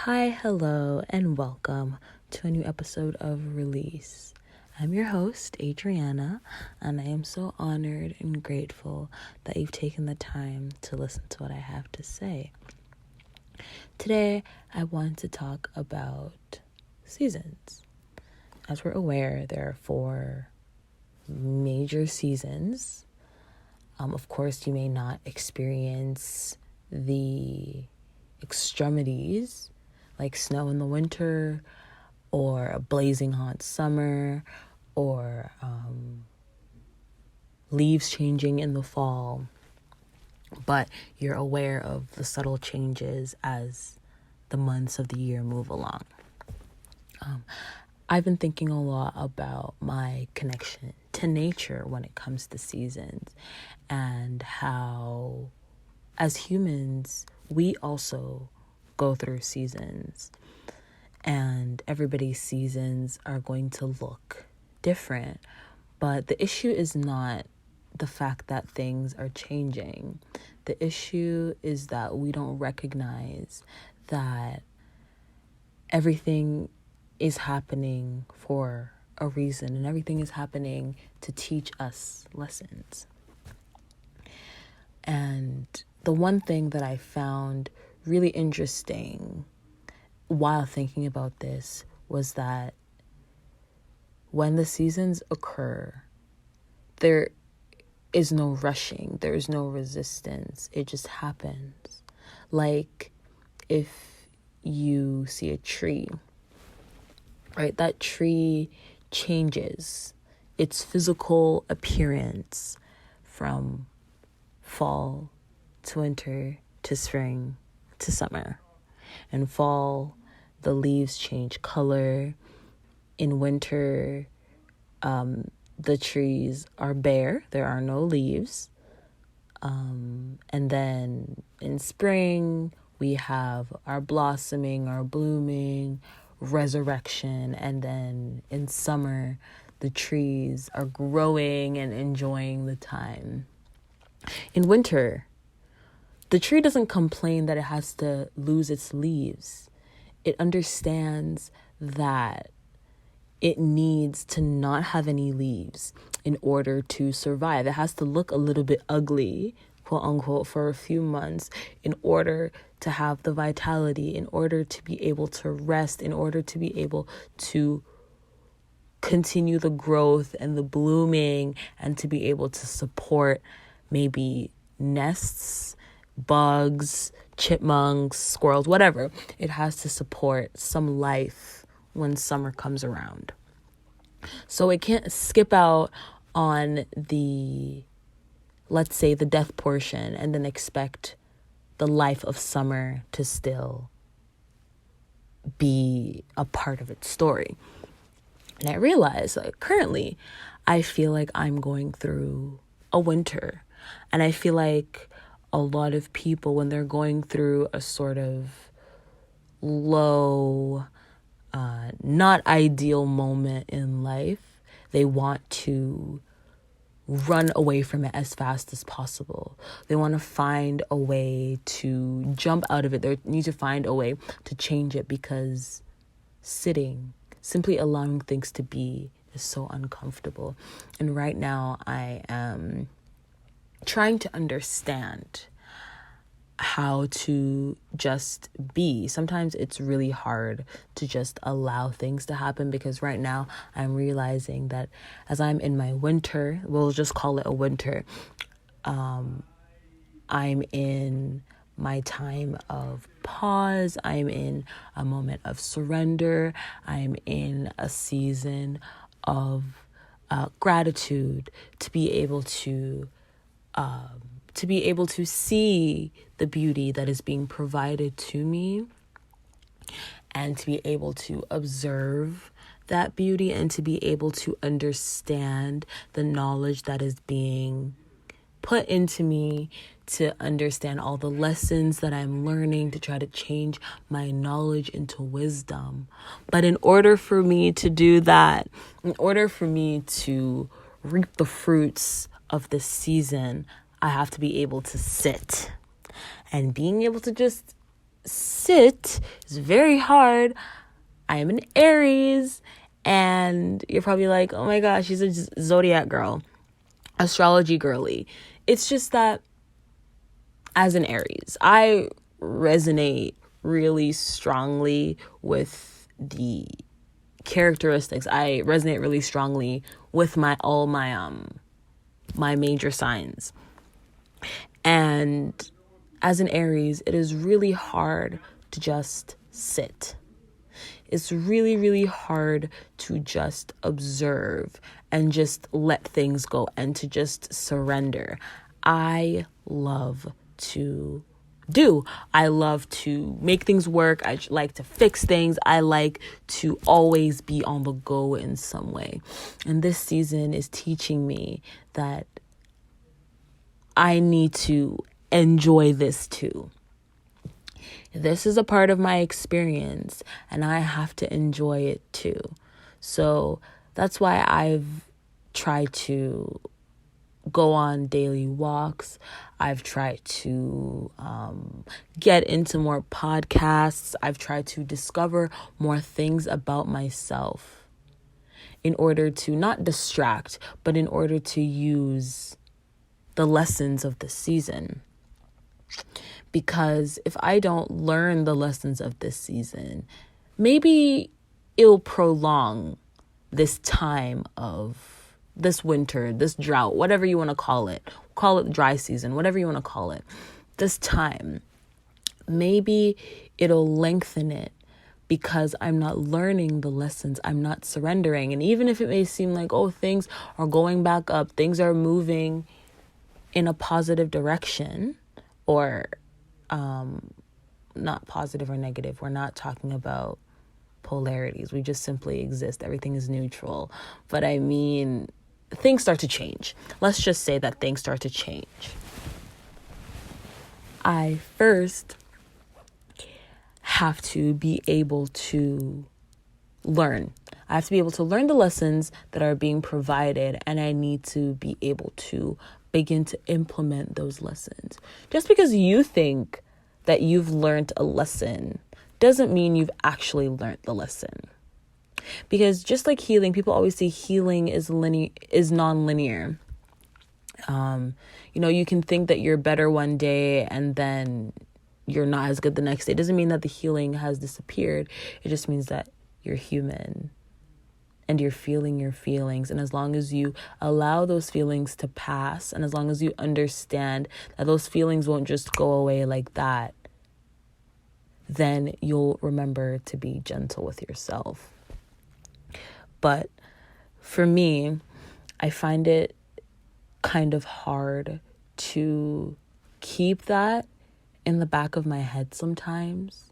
Hi, hello, and welcome to a new episode of Release. I'm your host, Adriana, and I am so honored and grateful that you've taken the time to listen to what I have to say. Today, I want to talk about seasons. As we're aware, there are 4 major seasons. Of course, you may not experience the extremities like snow in the winter or a blazing hot summer or leaves changing in the fall, but you're aware of the subtle changes as the months of the year move along. I've been thinking a lot about my connection to nature when it comes to seasons and how, as humans, we also go through seasons, and everybody's seasons are going to look different. But the issue is not the fact that things are changing. The issue is that we don't recognize that everything is happening for a reason, and everything is happening to teach us lessons. And the one thing that I found really interesting while thinking about this was that when the seasons occur, there is no rushing, there is no resistance. It just happens. Like if you see a tree, right? That tree changes its physical appearance from fall to winter to spring to summer. In fall, the leaves change color. In winter, the trees are bare. There are no leaves. And then in spring, we have our blossoming, our blooming, resurrection. And then in summer, the trees are growing and enjoying the time. In winter, the tree doesn't complain that it has to lose its leaves. It understands that it needs to not have any leaves in order to survive. It has to look a little bit ugly, quote unquote, for a few months in order to have the vitality, in order to be able to rest, in order to be able to continue the growth and the blooming, and to be able to support maybe nests, bugs, chipmunks, squirrels, whatever. It has to support some life when summer comes around. So it can't skip out on the, let's say, the death portion and then expect the life of summer to still be a part of its story. And I realize currently I feel like I'm going through a winter. And I feel like a lot of people, when they're going through a sort of low, not ideal moment in life, they want to run away from it as fast as possible. They want to find a way to jump out of it. They need to find a way to change it because simply allowing things to be is so uncomfortable. And right now I am trying to understand how to just be. Sometimes it's really hard to just allow things to happen, because right now I'm realizing that as I'm in my winter, we'll just call it a winter, I'm in my time of pause. I'm in a moment of surrender. I'm in a season of gratitude to be able to see the beauty that is being provided to me, and to be able to observe that beauty, and to be able to understand the knowledge that is being put into me, to understand all the lessons that I'm learning, to try to change my knowledge into wisdom. But in order for me to do that, in order for me to reap the fruits of this season, I have to be able to sit. And being able to just sit is very hard. I am an Aries, and you're probably like, oh my gosh, she's a zodiac girl, astrology girly. It's just that as an Aries, I resonate really strongly with the characteristics. I resonate really strongly with all my major signs. And as an Aries, it is really hard to just sit. It's really, really hard to just observe and just let things go and to just surrender. I love to do. I love to make things work. I like to fix things. I like to always be on the go in some way. And this season is teaching me that I need to enjoy this too. This is a part of my experience and I have to enjoy it too. So that's why I've tried to go on daily walks. I've tried to get into more podcasts. I've tried to discover more things about myself in order to not distract, but in order to use the lessons of the season. Because if I don't learn the lessons of this season, maybe it'll prolong this time of this winter, this drought, whatever you want to call it dry season, whatever you want to call it, this time, maybe it'll lengthen it because I'm not learning the lessons, I'm not surrendering. And even if it may seem like, oh, things are going back up, things are moving in a positive direction, or not positive or negative. We're not talking about polarities. We just simply exist. Everything is neutral. But I mean, things start to change. Let's just say that things start to change. I first have to be able to learn. I have to be able to learn the lessons that are being provided, and I need to be able to begin to implement those lessons. Just because you think that you've learned a lesson doesn't mean you've actually learned the lesson. Because just like healing, people always say healing is non-linear. You can think that you're better one day and then you're not as good the next day. It doesn't mean that the healing has disappeared. It just means that you're human and you're feeling your feelings. And as long as you allow those feelings to pass, and as long as you understand that those feelings won't just go away like that, then you'll remember to be gentle with yourself. But for me, I find it kind of hard to keep that in the back of my head sometimes.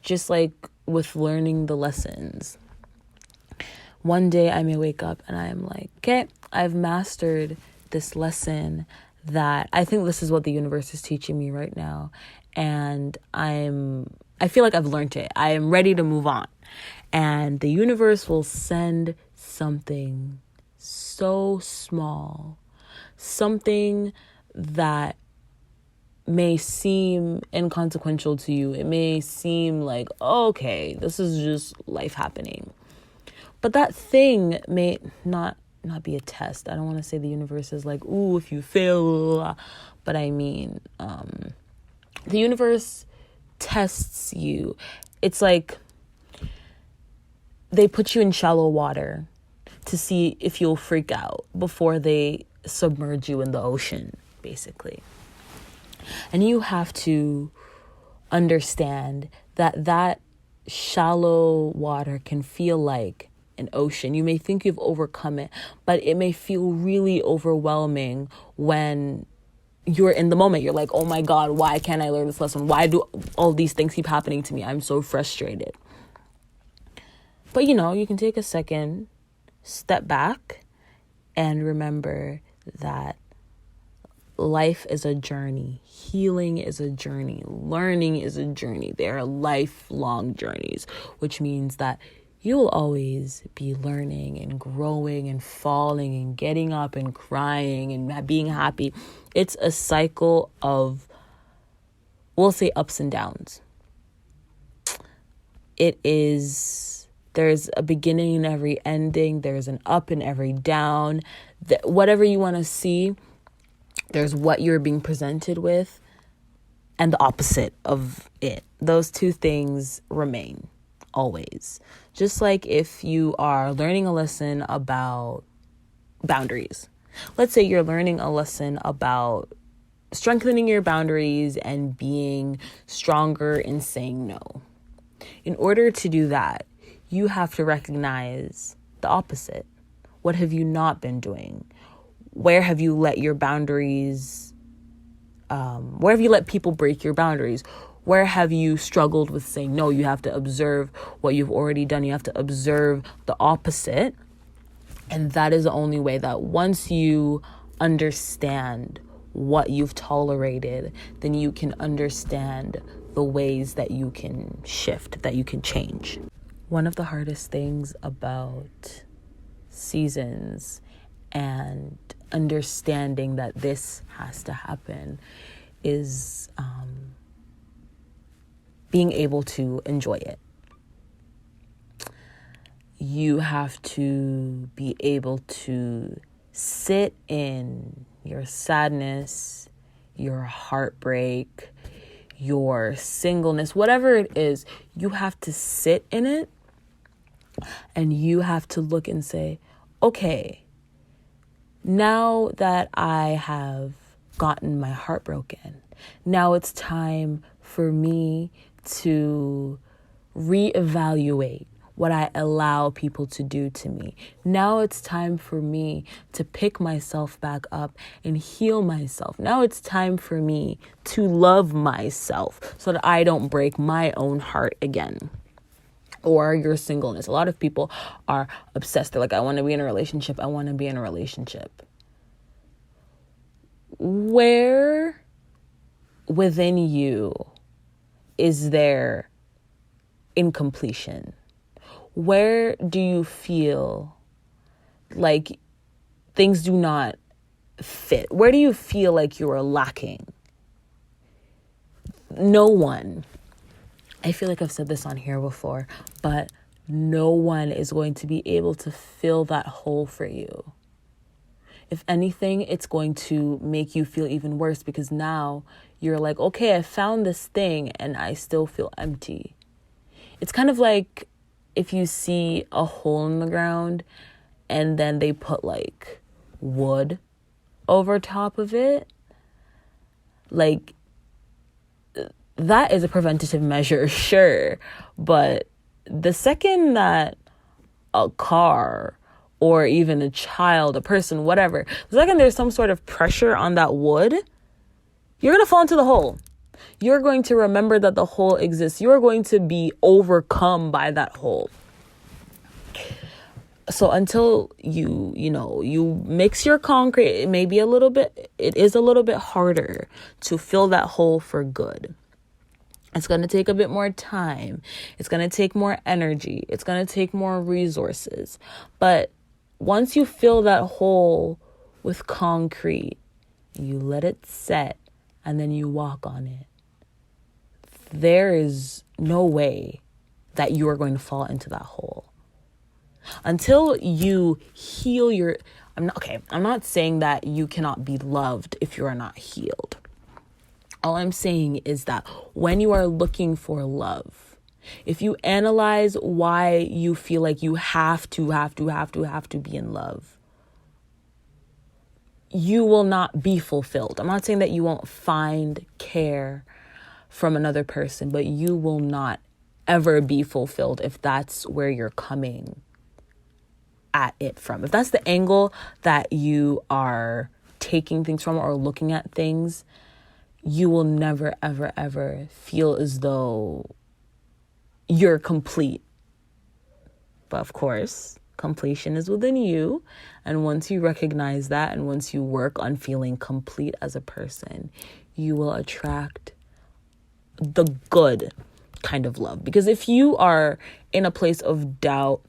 Just like with learning the lessons. One day I may wake up and I'm like, okay, I've mastered this lesson that I think this is what the universe is teaching me right now. And I feel like I've learned it. I am ready to move on. And the universe will send something so small, something that may seem inconsequential to you. It may seem like, oh, okay, this is just life happening. But that thing may not be a test. I don't want to say the universe is like, ooh, if you fail. But I mean, the universe tests you. It's like they put you in shallow water to see if you'll freak out before they submerge you in the ocean, basically. And you have to understand that shallow water can feel like an ocean. You may think you've overcome it, but it may feel really overwhelming when you're in the moment. You're like, oh my God, why can't I learn this lesson? Why do all these things keep happening to me? I'm so frustrated. But you can take a second, step back, and remember that life is a journey. Healing is a journey. Learning is a journey. They are lifelong journeys, which means that you will always be learning and growing and falling and getting up and crying and being happy. It's a cycle of we'll say ups and downs. There's a beginning in every ending. There's an up in every down. Whatever you want to see, there's what you're being presented with and the opposite of it. Those two things remain always. Just like if you are learning a lesson about boundaries. Let's say you're learning a lesson about strengthening your boundaries and being stronger in saying no. In order to do that, you have to recognize the opposite. What have you not been doing? Where have you let your boundaries, where have you let people break your boundaries? Where have you struggled with saying no? You have to observe what you've already done. You have to observe the opposite. And that is the only way that once you understand what you've tolerated, then you can understand the ways that you can shift, that you can change. One of the hardest things about seasons and understanding that this has to happen is being able to enjoy it. You have to be able to sit in your sadness, your heartbreak, your singleness, whatever it is, you have to sit in it and you have to look and say, okay, now that I have gotten my heart broken, now it's time for me to reevaluate what I allow people to do to me. Now it's time for me to pick myself back up and heal myself. Now it's time for me to love myself so that I don't break my own heart again. Or your singleness. A lot of people are obsessed. They're like, I want to be in a relationship. I want to be in a relationship. Where within you is there incompletion? Where do you feel like things do not fit? Where do you feel like you are lacking? No one, I feel like I've said this on here before, but no one is going to be able to fill that hole for you. If anything, it's going to make you feel even worse because now you're like, okay, I found this thing and I still feel empty. It's kind of like if you see a hole in the ground and then they put like wood over top of it, like that is a preventative measure, sure. But the second that a car or even a child, a person, whatever, the second there's some sort of pressure on that wood, you're going to fall into the hole. You're going to remember that the hole exists. You're going to be overcome by that hole. So until you mix your concrete, it is a little bit harder to fill that hole for good. It's going to take a bit more time. It's going to take more energy. It's going to take more resources. But once you fill that hole with concrete, you let it set and then you walk on it. There is no way that you are going to fall into that hole. Until you heal I'm not saying that you cannot be loved if you are not healed. All I'm saying is that when you are looking for love, if you analyze why you feel like you have to be in love, you will not be fulfilled. I'm not saying that you won't find care from another person, but you will not ever be fulfilled if that's where you're coming at it from. If that's the angle that you are taking things from or looking at things, you will never, ever, ever feel as though you're complete. But of course, completion is within you. And once you recognize that, and once you work on feeling complete as a person, you will attract the good kind of love. Because if you are in a place of doubt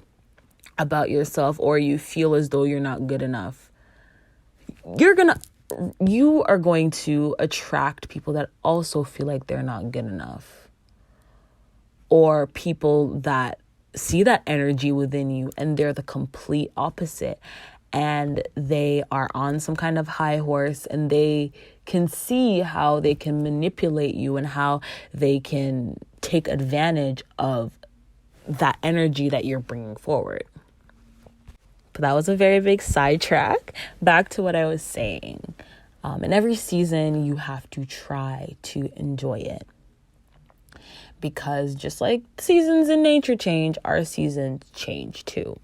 about yourself, or you feel as though you're not good enough, you're gonna you are going to attract people that also feel like they're not good enough, or people that see that energy within you and they're the complete opposite, and they are on some kind of high horse, and they can see how they can manipulate you and how they can take advantage of that energy that you're bringing forward. But that was a very big sidetrack. Back to what I was saying. In every season, you have to try to enjoy it. Because just like seasons in nature change, our seasons change too.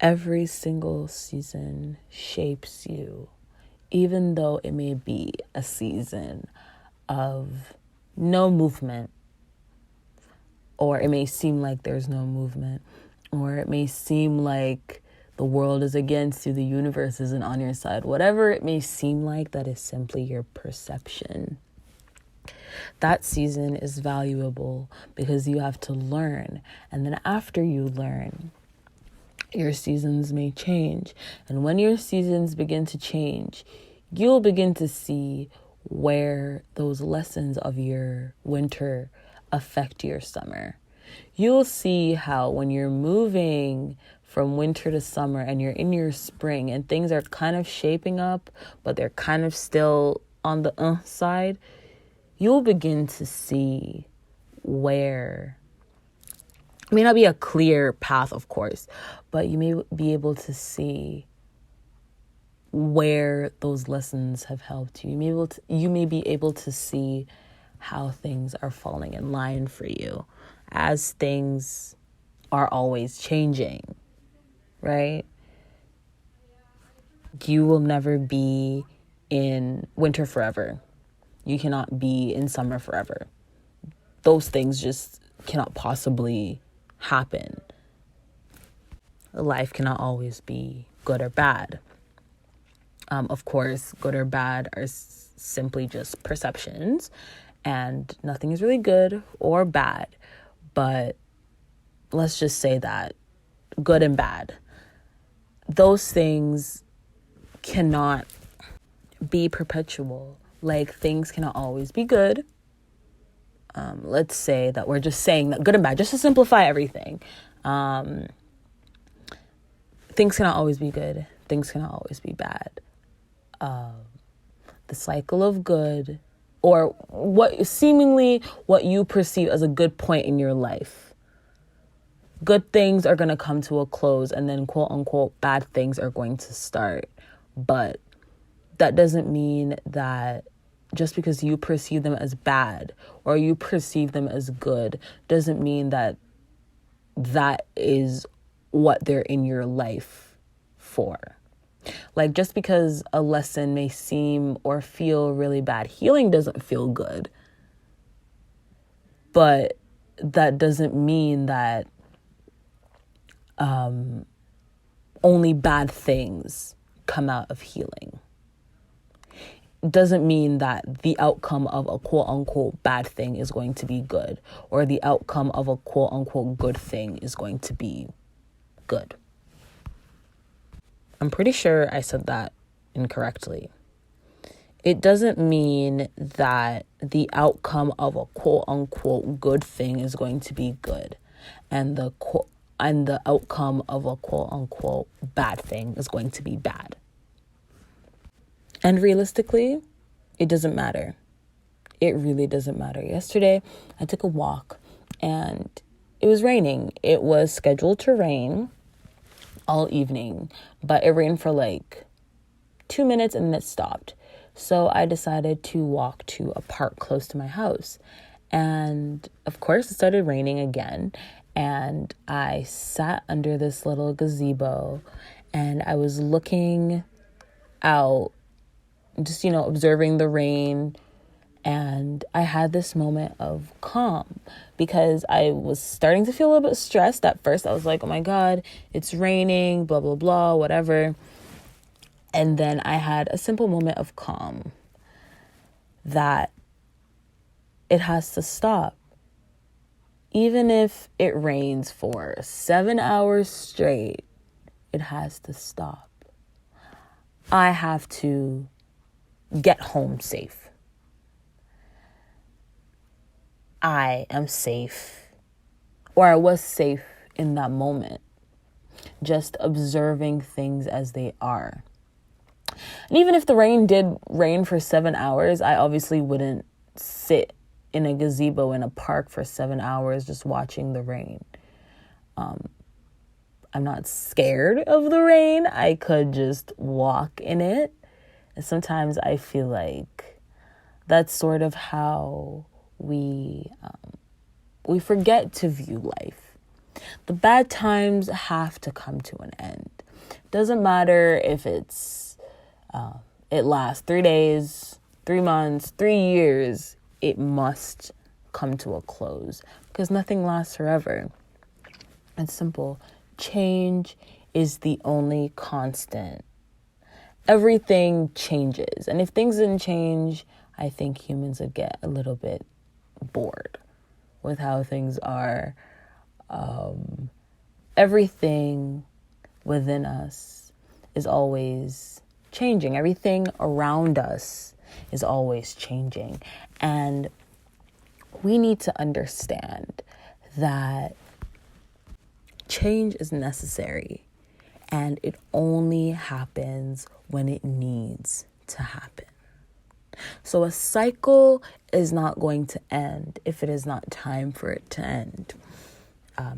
Every single season shapes you, even though it may be a season of no movement, or it may seem like there's no movement, or it may seem like the world is against you, the universe isn't on your side. Whatever it may seem like, that is simply your perception. That season is valuable because you have to learn. And then after you learn, your seasons may change. And when your seasons begin to change, you'll begin to see where those lessons of your winter affect your summer. You'll see how when you're moving from winter to summer and you're in your spring and things are kind of shaping up, but they're kind of still on the side, you'll begin to see where it may not be a clear path, of course, but you may be able to see where those lessons have helped you. You may be able to see how things are falling in line for you, as things are always changing, right? You will never be in winter forever. You cannot be in summer forever. Those things just cannot possibly happen. Life cannot always be good or bad. Of course, good or bad are simply just perceptions, and nothing is really good or bad. But let's just say that good and bad, those things cannot be perpetual. Like, things cannot always be good. Let's say that we're just saying that good and bad, just to simplify everything. Things cannot always be good. Things cannot always be bad. The cycle of good, or what you perceive as a good point in your life. Good things are going to come to a close, and then quote unquote bad things are going to start. But that doesn't mean that just because you perceive them as bad or you perceive them as good doesn't mean that that is what they're in your life for. Like, just because a lesson may seem or feel really bad, healing doesn't feel good. But that doesn't mean that only bad things come out of healing. Doesn't mean that the outcome of a quote unquote bad thing is going to be good, or the outcome of a quote unquote good thing is going to be good. I'm pretty sure I said that incorrectly. It doesn't mean that the outcome of a quote unquote good thing is going to be good, and the outcome of a quote unquote bad thing is going to be bad. And realistically, it doesn't matter. It really doesn't matter. Yesterday, I took a walk and it was raining. It was scheduled to rain all evening, but it rained for like 2 minutes and then it stopped. So I decided to walk to a park close to my house. And of course, it started raining again. And I sat under this little gazebo and I was looking out, just, observing the rain. And I had this moment of calm because I was starting to feel a little bit stressed at first. I was like, oh my God, it's raining, blah, blah, blah, whatever. And then I had a simple moment of calm that it has to stop. Even if it rains for 7 hours straight, it has to stop. I have to get home safe. I am safe, or I was safe in that moment, just observing things as they are. And even if the rain did rain for 7 hours, I obviously wouldn't sit in a gazebo in a park for 7 hours just watching the rain. I'm not scared of the rain. I could just walk in it. And sometimes I feel like that's sort of how we forget to view life. The bad times have to come to an end. It doesn't matter if it lasts 3 days, 3 months, 3 years. It must come to a close because nothing lasts forever. It's simple. Change is the only constant. Everything changes. And if things didn't change, I think humans would get a little bit bored with how things are. Everything within us is always changing. Everything around us is always changing. And we need to understand that change is necessary, and it only happens when it needs to happen. So a cycle is not going to end if it is not time for it to end.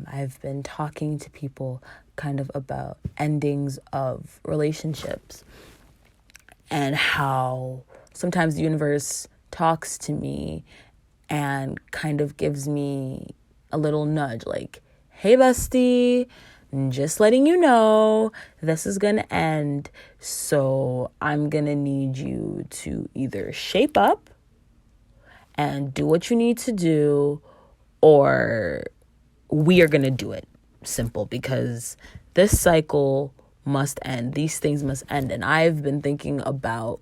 I've been talking to people kind of about endings of relationships and how sometimes the universe talks to me and kind of gives me a little nudge like, hey, bestie, just letting you know this is going to end. So I'm going to need you to either shape up and do what you need to do, or we are going to do it. Simple, because this cycle must end. These things must end. And I've been thinking about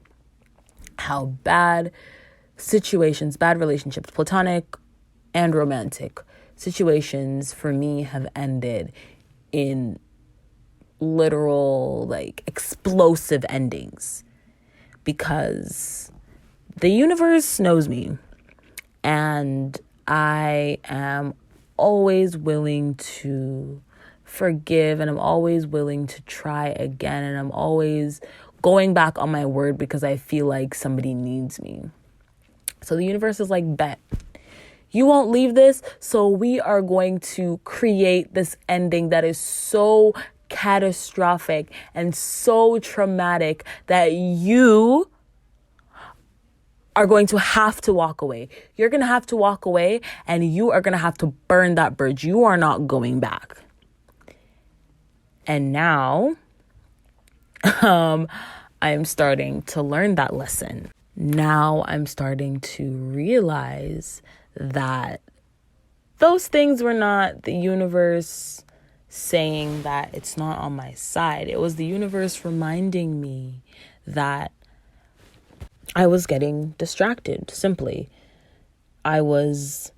how bad situations, bad relationships, platonic and romantic situations for me have ended in literal, like, explosive endings, because the universe knows me, and I am always willing to forgive, and I'm always willing to try again, and I'm always going back on my word because I feel like somebody needs me. So the universe is like, bet. You won't leave this, so we are going to create this ending that is so catastrophic and so traumatic that you are going to have to walk away. You're going to have to walk away, and you are going to have to burn that bridge. You are not going back. And now, I'm starting to learn that lesson. Now I'm starting to realize that those things were not the universe saying that it's not on my side. It was the universe reminding me that I was getting distracted, simply. I was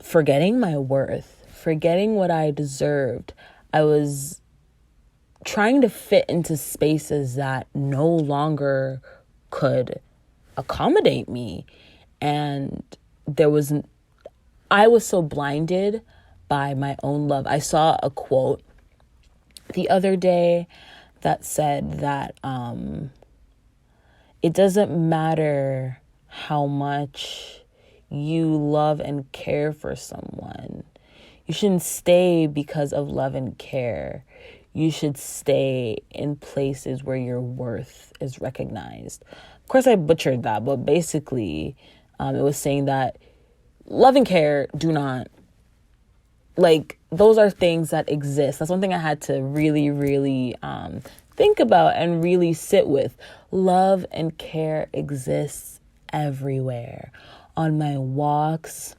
forgetting my worth, forgetting what I deserved. I was trying to fit into spaces that no longer could accommodate me. And I was so blinded by my own love. I saw a quote the other day that said that it doesn't matter how much you love and care for someone. You shouldn't stay because of love and care. You should stay in places where your worth is recognized. Of course, I butchered that, but basically, it was saying that love and care do not, like, those are things that exist. That's one thing I had to really, really think about and really sit with. Love and care exists everywhere. On my walks,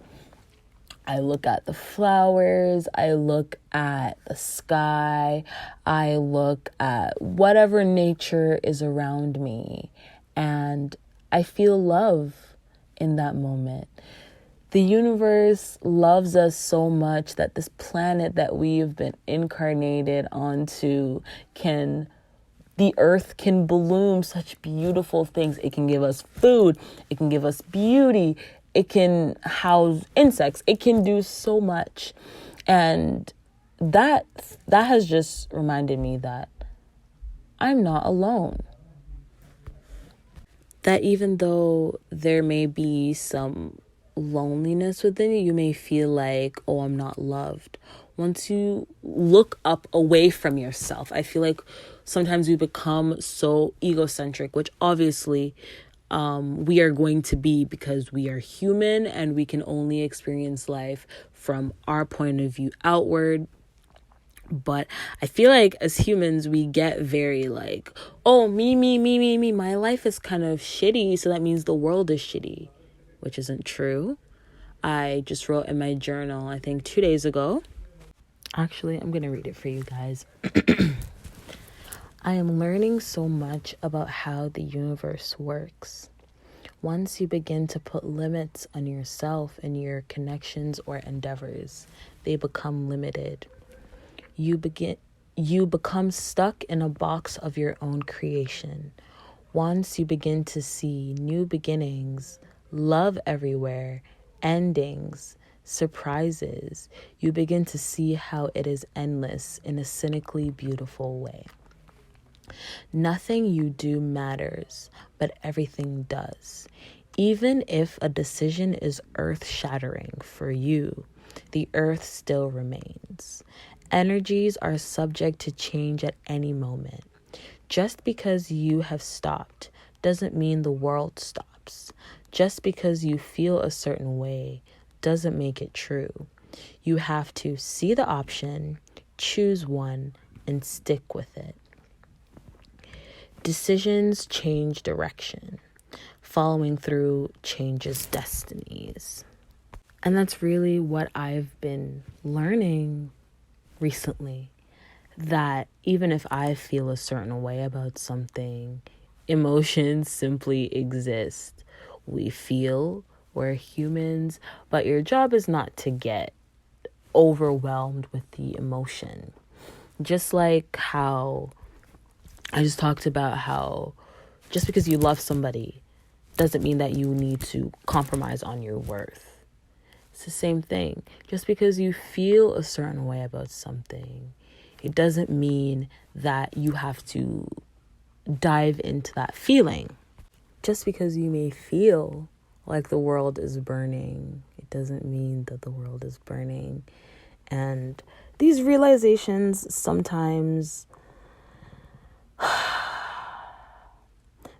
I look at the flowers, I look at the sky, I look at whatever nature is around me, and I feel love in that moment. The universe loves us so much that this planet that we've been incarnated onto can The earth can bloom such beautiful things. It can give us food. It can give us beauty. It can house insects. It can do so much. And that has just reminded me that I'm not alone. That even though there may be some loneliness within you, you may feel like, oh, I'm not loved. Once you look up away from yourself, I feel like sometimes we become so egocentric, which obviously we are going to be, because we are human and we can only experience life from our point of view outward. But I feel like as humans, we get very like, oh, me, my life is kind of shitty, so that means the world is shitty, which isn't true. I just wrote in my journal, I think 2 days ago. Actually, I'm going to read it for you guys. I am learning so much about how the universe works. Once you begin to put limits on yourself and your connections or endeavors, they become limited. You become stuck in a box of your own creation. Once you begin to see new beginnings, love everywhere, endings, surprises, you begin to see how it is endless in a cynically beautiful way. Nothing you do matters, but everything does. Even if a decision is earth-shattering for you, the earth still remains. Energies are subject to change at any moment. Just because you have stopped doesn't mean the world stops. Just because you feel a certain way doesn't make it true. You have to see the option, choose one, and stick with it. Decisions change direction. Following through changes destinies. And that's really what I've been learning recently. That even if I feel a certain way about something, emotions simply exist. We feel, we're humans, but your job is not to get overwhelmed with the emotion. Just like how I just talked about how just because you love somebody doesn't mean that you need to compromise on your worth. It's the same thing. Just because you feel a certain way about something, it doesn't mean that you have to dive into that feeling. Just because you may feel like the world is burning, it doesn't mean that the world is burning. And these realizations sometimes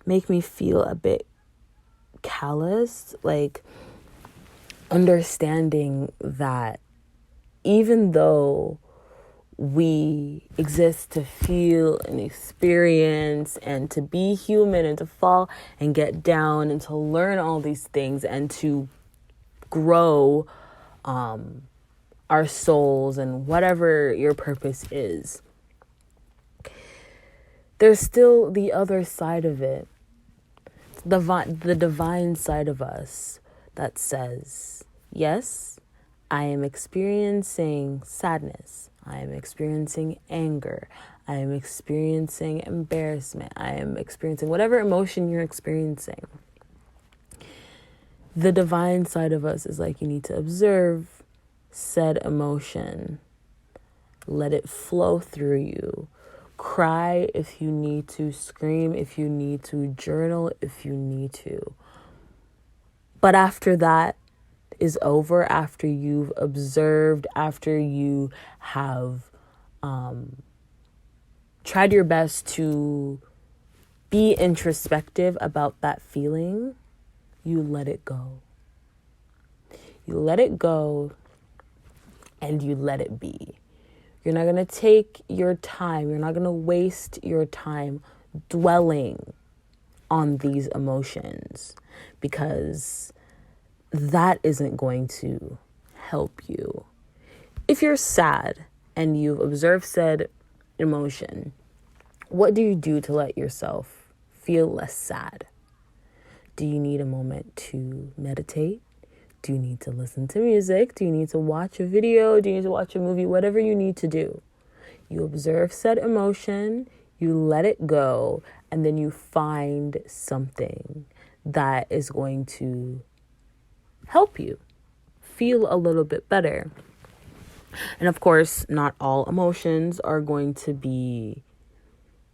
make me feel a bit callous, like understanding that even though we exist to feel and experience and to be human and to fall and get down and to learn all these things and to grow our souls and whatever your purpose is, there's still the other side of it, the divine side of us that says, yes, I am experiencing sadness. I am experiencing anger. I am experiencing embarrassment. I am experiencing whatever emotion you're experiencing. The divine side of us is like, you need to observe said emotion. Let it flow through you. Cry if you need to. Scream if you need to. Journal if you need to. But after that is over, after you've observed, after you have tried your best to be introspective about that feeling, you let it go. You let it go and you let it be. You're not going to take your time. You're not going to waste your time dwelling on these emotions, because that isn't going to help you. If you're sad and you've observed said emotion, what do you do to let yourself feel less sad? Do you need a moment to meditate? Do you need to listen to music? Do you need to watch a video? Do you need to watch a movie? Whatever you need to do. You observe said emotion, you let it go, and then you find something that is going to help you feel a little bit better. And of course, not all emotions are going to be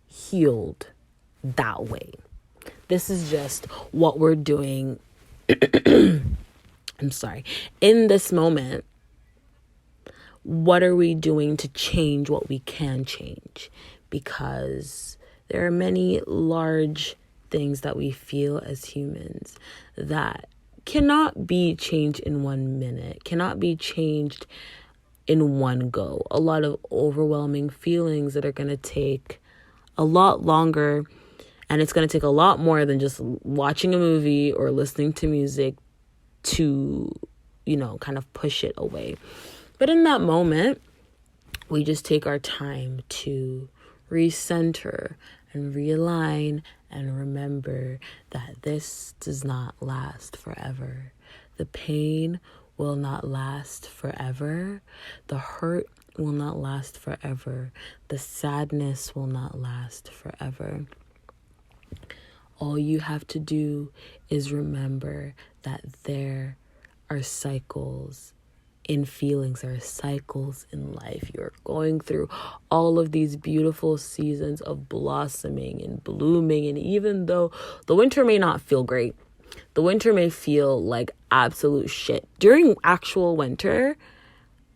healed that way. This is just what we're doing. I'm sorry. In this moment, what are we doing to change what we can change? Because there are many large things that we feel as humans that cannot be changed in 1 minute, cannot be changed in one go. A lot of overwhelming feelings that are going to take a lot longer, and it's going to take a lot more than just watching a movie or listening to music to, kind of push it away. But in that moment, we just take our time to recenter and realign and remember that this does not last forever. The pain will not last forever. The hurt will not last forever. The sadness will not last forever. All you have to do is remember that there are cycles in feelings, there are cycles in life. You're going through all of these beautiful seasons of blossoming and blooming. And even though the winter may not feel great, the winter may feel like absolute shit. During actual winter,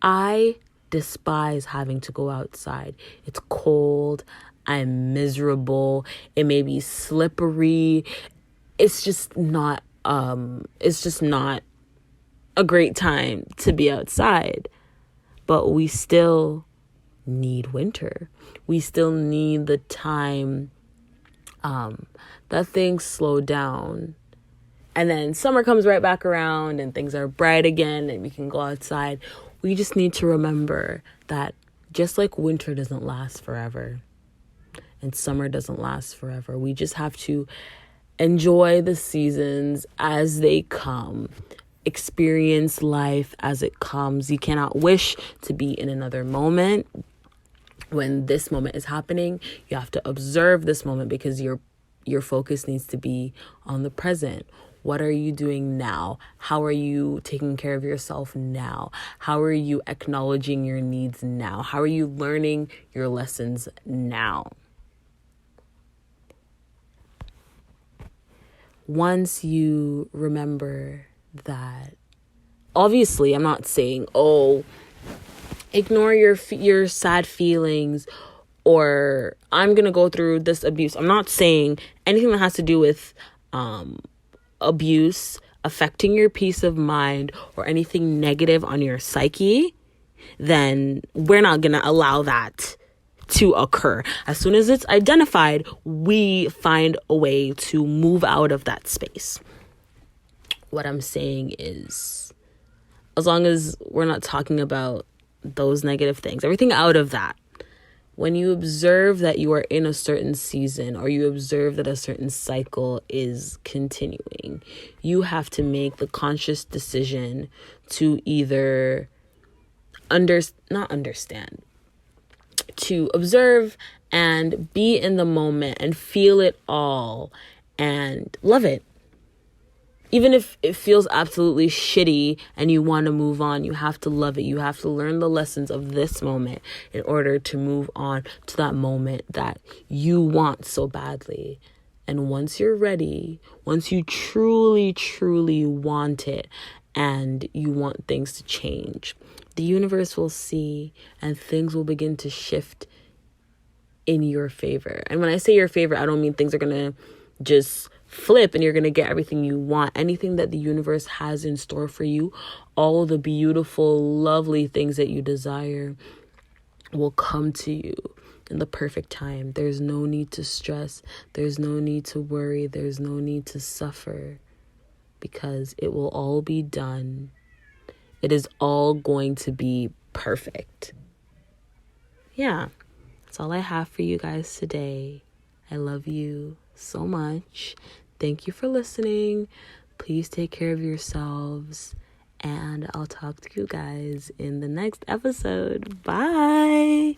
I despise having to go outside. It's cold. I'm miserable. It may be slippery. It's just not a great time to be outside. But we still need winter. We still need the time that things slow down. And then summer comes right back around and things are bright again and we can go outside. We just need to remember that just like winter doesn't last forever and summer doesn't last forever, we just have to enjoy the seasons as they come. Experience life as it comes. You cannot wish to be in another moment when this moment is happening. You have to observe this moment because your focus needs to be on the present. What are you doing now? How are you taking care of yourself now? How are you acknowledging your needs now? How are you learning your lessons now? Once you remember that, obviously, I'm not saying, ignore your sad feelings, or I'm going to go through this abuse. I'm not saying anything that has to do with abuse affecting your peace of mind or anything negative on your psyche. Then we're not going to allow that to occur. As soon as it's identified, we find a way to move out of that space. What I'm saying is, as long as we're not talking about those negative things, everything out of that, when you observe that you are in a certain season or you observe that a certain cycle is continuing, you have to make the conscious decision to either to observe and be in the moment and feel it all and love it. Even if it feels absolutely shitty and you want to move on, you have to love it. You have to learn the lessons of this moment in order to move on to that moment that you want so badly. And once you're ready, once you truly, truly want it and you want things to change, the universe will see and things will begin to shift in your favor. And when I say your favor, I don't mean things are going to just flip and you're going to get everything you want. Anything that the universe has in store for you, all the beautiful, lovely things that you desire will come to you in the perfect time. There's no need to stress. There's no need to worry. There's no need to suffer, because it will all be done. It is all going to be perfect. Yeah, that's all I have for you guys today. I love you so much. Thank you for listening. Please take care of yourselves, and I'll talk to you guys in the next episode. Bye.